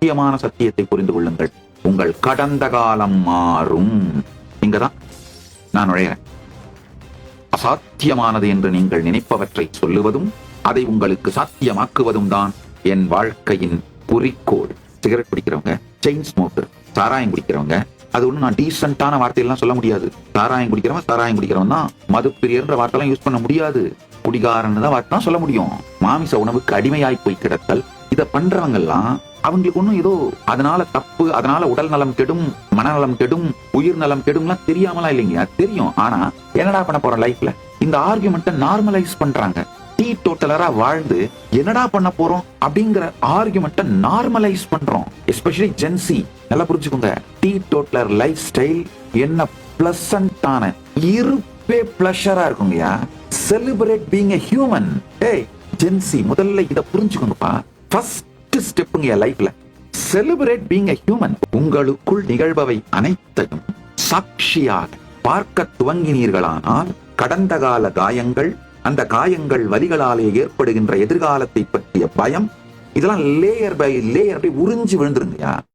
முக்கியமான சத்தியத்தை புரிந்து கொள்ளுங்கள். உங்கள் கடந்த காலம் மாறும். இங்கதான் நான் நுழைகிறேன். அசாத்தியமானது என்று நீங்கள் நினைப்பவற்றை சொல்லுவதும் அதை உங்களுக்கு சாத்தியமாக்குவதும் தான் என் வாழ்க்கையின் குறிக்கோள். சிகரெட் பிடிக்கிறவங்க, செயின் ஸ்மோக்கர், சாராயம் குடிக்கிறவங்க, அது ஒன்றும் நான் டீசென்டான வார்த்தையெல்லாம் சொல்ல முடியாது. சாராயம் குடிக்கிறவன் தான். மது பிரியர்ன்ற வார்த்தைலாம் யூஸ் பண்ண முடியாது. குடிகாரன் தான் வார்த்தை சொல்ல முடியும். மாமிச உணவுக்கு அடிமையாய் போய் கிடத்தல், இதை பண்றவங்க எல்லாம் அவங்களுக்கு ஒன்றும் ஏதோ அதனால தப்பு, அதனால உடல் நலம் கெடும், மனநலம் கெடும், உயிர் நலம் கெடும்லாம் தெரியாமலாம் இல்லைங்க, தெரியும். ஆனா என்னடா பண்ண போறோம் லைஃப்ல? இந்த ஆர்குமெண்ட்டை நார்மலைஸ் பண்றாங்க. டீ டோட்டலரா வாழ்ந்து என்னடா பண்ண போறோம் அப்படிங்கிற ஆர்குமெண்ட்டை நார்மலைஸ் பண்றோம். Especially Gen Z. நல்லா புரிஞ்சுக்கோங்க. டீ டோட்டலர் லைஃப் ஸ்டைல் என்ன பிளசண்டான இருப்பே பிளஷரா இருக்குங்கயா. Celebrate being a human. ஏய் ஜென்சி, முதல்ல இத புரிஞ்சுக்கோங்கப்பா. ஃபர்ஸ்ட் ஸ்டெப்புங்க லைஃப்ல. Celebrate being a human. உங்களுக்குள் நிகழ்பவை அனைத்தையும் சாட்சியாக பார்க்க துவங்கினீர்களானால் கடந்த கால காயங்கள், அந்த காயங்கள் வலிகளாலே ஏற்படுகின்ற எதிர்காலத்தை பற்றிய பயம், இதெல்லாம் லேயர் பை லேயர் அப்படி உறிஞ்சு விழுந்துருங்கயா.